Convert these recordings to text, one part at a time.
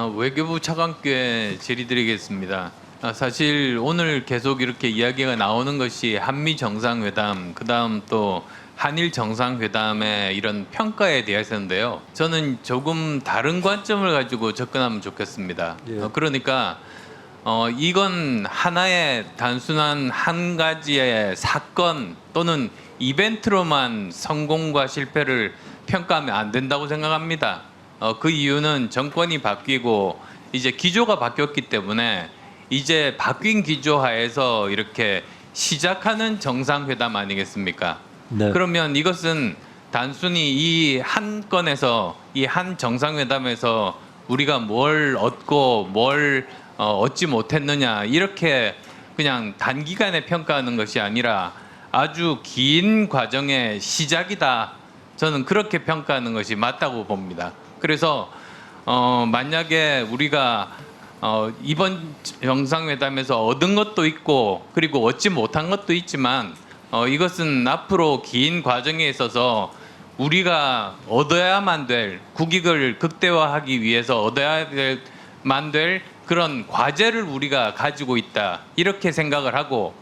외교부 차관께 질의드리겠습니다. 사실 오늘 계속 이렇게 이야기가 나오는 것이 한미 정상회담, 그다음 또 한일 정상회담의 이런 평가에 대해서인데요. 저는 조금 다른 관점을 가지고 접근하면 좋겠습니다. 예. 그러니까 이건 하나의 단순한 한 가지의 사건 또는 이벤트로만 성공과 실패를 평가하면 안 된다고 생각합니다. 그 이유는 정권이 바뀌고 이제 기조가 바뀌었기 때문에 이제 바뀐 기조 하에서 이렇게 시작하는 정상회담 아니겠습니까? 네. 그러면 이것은 단순히 이 한 건에서 이 한 정상회담에서 우리가 뭘 얻고 뭘 얻지 못했느냐 이렇게 그냥 단기간에 평가하는 것이 아니라 아주 긴 과정의 시작이다. 저는 그렇게 평가하는 것이 맞다고 봅니다. 그래서 만약에 우리가 이번 정상회담에서 얻은 것도 있고 그리고 얻지 못한 것도 있지만 이것은 앞으로 긴 과정에 있어서 우리가 얻어야만 될 국익을 극대화하기 위해서 얻어야만 될 그런 과제를 우리가 가지고 있다 이렇게 생각을 하고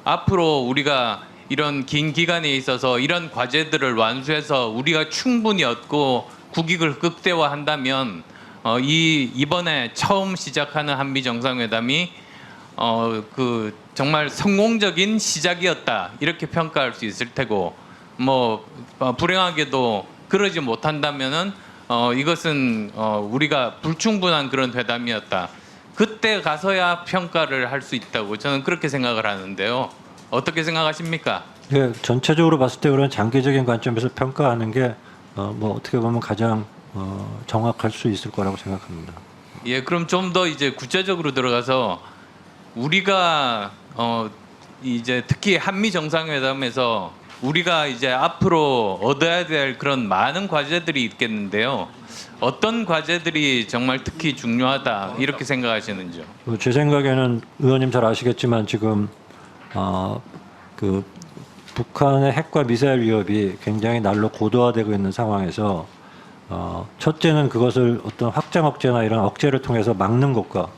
앞으로 우리가 이런 긴 기간에 있어서 이런 과제들을 완수해서 우리가 충분히 얻고 국익을 극대화한다면 이번에 처음 시작하는 한미 정상회담이 그 정말 성공적인 시작이었다 이렇게 평가할 수 있을 테고 뭐 불행하게도 그러지 못한다면은 이것은 우리가 불충분한 그런 회담이었다. 그때 가서야 평가를 할 수 있다고 저는 그렇게 생각을 하는데요. 어떻게 생각하십니까? 예, 전체적으로 봤을 때 그런 장기적인 관점에서 평가하는 게 뭐 어떻게 보면 가장 정확할 수 있을 거라고 생각합니다. 예, 그럼 좀 더 이제 구체적으로 들어가서 우리가 이제 특히 한미 정상회담에서 우리가 이제 앞으로 얻어야 될 그런 많은 과제들이 있겠는데요. 어떤 과제들이 정말 특히 중요하다 이렇게 생각하시는지요? 제 생각에는 의원님 잘 아시겠지만 지금 그 북한의 핵과 미사일 위협이 굉장히 날로 고도화되고 있는 상황에서 첫째는 그것을 어떤 확장 억제나 이런 억제를 통해서 막는 것과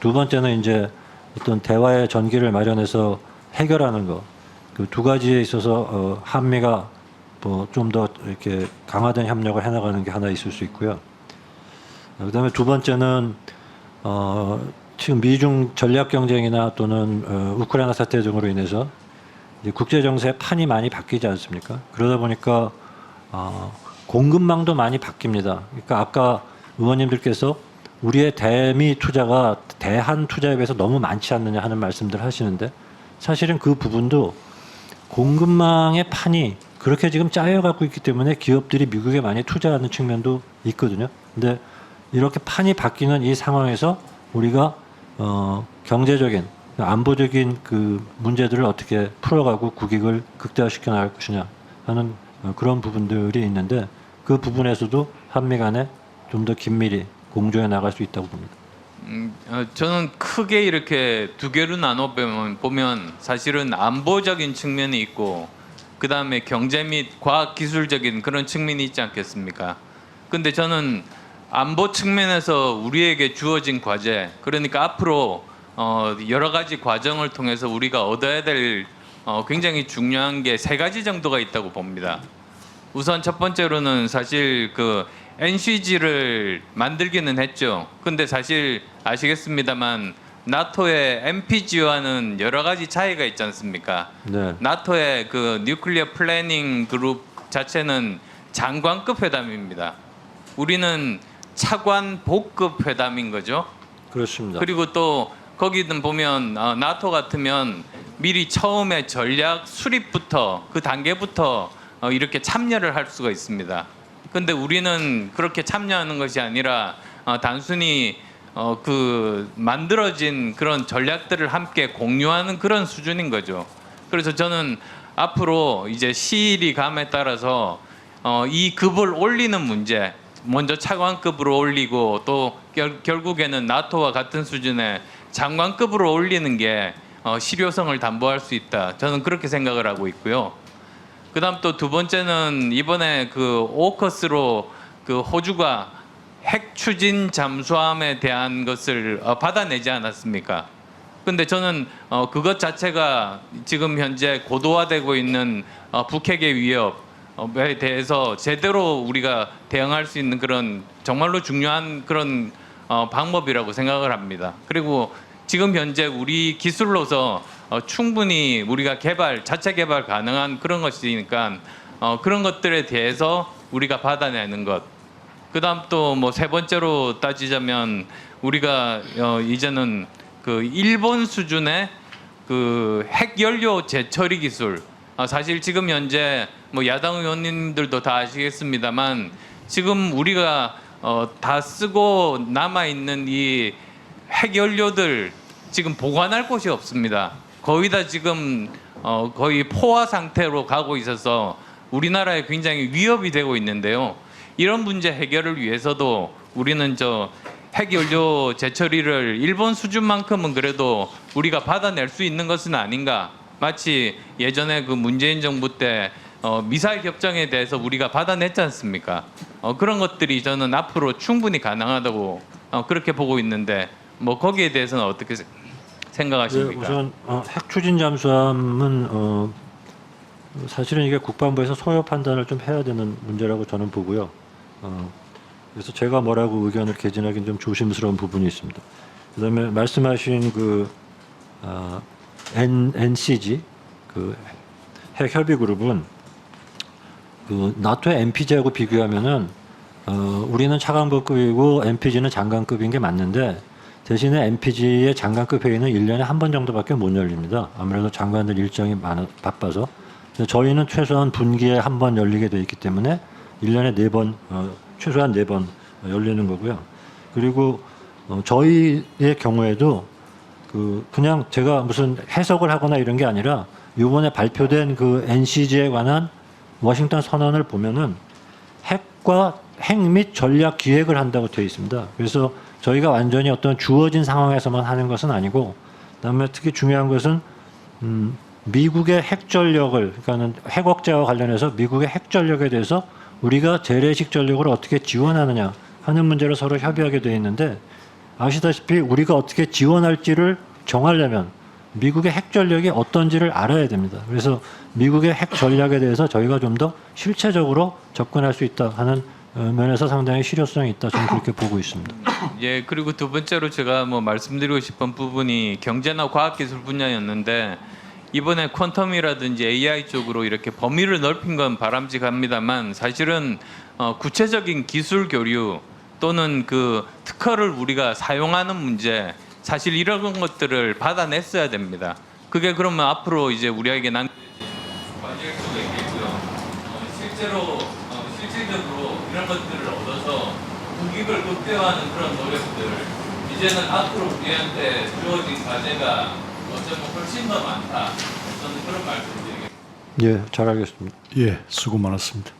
두 번째는 이제 어떤 대화의 전기를 마련해서 해결하는 것. 그 두 가지에 있어서 한미가 뭐 좀 더 이렇게 강화된 협력을 해나가는 게 하나 있을 수 있고요. 그다음에 두 번째는 지금 미중 전략 경쟁이나 또는 우크라이나 사태 등으로 인해서 이제 국제 정세 판이 많이 바뀌지 않습니까? 그러다 보니까 공급망도 많이 바뀝니다. 그러니까 아까 의원님들께서 우리의 대미 투자가 대한 투자에 비해서 너무 많지 않느냐 하는 말씀들 하시는데 사실은 그 부분도 공급망의 판이 그렇게 지금 짜여갖고 있기 때문에 기업들이 미국에 많이 투자하는 측면도 있거든요. 근데 이렇게 판이 바뀌는 이 상황에서 우리가 경제적인 안보적인 그 문제들을 어떻게 풀어가고 국익을 극대화시켜 나갈 것이냐 하는 그런 부분들이 있는데 그 부분에서도 한미 간에 좀 더 긴밀히 공조해 나갈 수 있다고 봅니다. 저는 크게 이렇게 두 개로 나눠 보면 사실은 안보적인 측면이 있고 그 다음에 경제 및 과학 기술적인 그런 측면이 있지 않겠습니까? 근데 저는 안보 측면에서 우리에게 주어진 과제, 그러니까 앞으로 여러 가지 과정을 통해서 우리가 얻어야 될 굉장히 중요한 게 세 가지 정도가 있다고 봅니다. 우선 첫 번째로는 사실 그 NCG를 만들기는 했죠. 근데 사실 아시겠습니다만 나토의 NPG와는 여러 가지 차이가 있지 않습니까? 네. 나토의 그 뉴클리어 플래닝 그룹 자체는 장관급 회담입니다. 우리는 차관 복급 회담인 거죠. 그렇습니다. 그리고 또 거기는 보면 나토 같으면 미리 처음에 전략 수립부터 그 단계부터 이렇게 참여를 할 수가 있습니다. 근데 우리는 그렇게 참여하는 것이 아니라 단순히 그 만들어진 그런 전략들을 함께 공유하는 그런 수준인 거죠. 그래서 저는 앞으로 이제 시일이 감에 따라서 이 급을 올리는 문제, 먼저 차관급으로 올리고 또 결국에는 나토와 같은 수준의 장관급으로 올리는 게 실효성을 담보할 수 있다. 저는 그렇게 생각을 하고 있고요. 그다음 또 두 번째는 이번에 그 오커스로 그 호주가 핵 추진 잠수함에 대한 것을 받아내지 않았습니까? 근데 저는 그것 자체가 지금 현재 고도화되고 있는 북핵의 위협에 대해서 제대로 우리가 대응할 수 있는 그런 정말로 중요한 그런 방법이라고 생각을 합니다. 그리고 지금 현재 우리 기술로서 충분히 우리가 자체 개발 가능한 그런 것이니까 그런 것들에 대해서 우리가 받아내는 것. 그다음 또 뭐 세 번째로 따지자면 우리가 이제는 그 일본 수준의 그 핵연료 재처리 기술. 사실 지금 현재 뭐 야당 의원님들도 다 아시겠습니다만 지금 우리가 다 쓰고 남아 있는 이 핵연료들 지금 보관할 곳이 없습니다. 거의 다 지금 거의 포화 상태로 가고 있어서 우리나라에 굉장히 위협이 되고 있는데요. 이런 문제 해결을 위해서도 우리는 핵연료 재처리를 일본 수준만큼은 그래도 우리가 받아낼 수 있는 것은 아닌가. 마치 예전에 그 문재인 정부 때 미사일 협정에 대해서 우리가 받아냈지 않습니까? 그런 것들이 저는 앞으로 충분히 가능하다고 그렇게 보고 있는데 뭐 거기에 대해서는 어떻게 생각하십니까? 우선 핵 추진 잠수함은 사실은 이게 국방부에서 소요 판단을 좀 해야 되는 문제라고 저는 보고요. 그래서 제가 뭐라고 의견을 개진하기는 좀 조심스러운 부분이 있습니다. 그다음에 말씀하신 그 NCG 그 핵 협의 그룹은 그 나토의 NPG하고 비교하면은 우리는 차관급이고 NPG는 장관급인 게 맞는데 대신에 NPG의 장관급 회의는 1년에 한 번 정도밖에 못 열립니다. 아무래도 장관들 일정이 바빠서. 저희는 최소한 분기에 한 번 열리게 돼 있기 때문에 1년에 4번, 최소한 4번 열리는 거고요. 그리고 저희의 경우에도 그냥 제가 무슨 해석을 하거나 이런 게 아니라 이번에 발표된 그 NCG에 관한 워싱턴 선언을 보면은 핵 및 전략 기획을 한다고 되어 있습니다. 그래서 저희가 완전히 어떤 주어진 상황에서만 하는 것은 아니고, 그다음에 특히 중요한 것은 미국의 핵 전력을, 그러니까는 핵 억제와 관련해서 미국의 핵 전력에 대해서 우리가 재래식 전력을 어떻게 지원하느냐 하는 문제를 서로 협의하게 되어 있는데, 아시다시피 우리가 어떻게 지원할지를 정하려면 미국의 핵 전력이 어떤지를 알아야 됩니다. 그래서 미국의 핵 전략에 대해서 저희가 좀 더 실체적으로 접근할 수 있다 하는 면에서 상당히 실효성이 있다, 저는 그렇게 보고 있습니다. 예, 그리고 두 번째로 제가 뭐 말씀드리고 싶은 부분이 경제나 과학기술 분야였는데, 이번에 퀀텀이라든지 AI 쪽으로 이렇게 범위를 넓힌 건 바람직합니다만, 사실은 구체적인 기술 교류 또는 그 특허를 우리가 사용하는 문제, 사실 이런 것들을 받아냈어야 됩니다. 그게 그러면 앞으로 이제 우리에게 관리할 수가 있겠고요. 실질적으로 이런 것들을 얻어서 국익을 극대화하는 그런 노력들, 이제는 앞으로 우리한테 주어진 과제가 어쩌면 훨씬 더 많다. 저는 그런 말씀드리겠습니다. 예, 잘 알겠습니다. 예, 수고 많았습니다.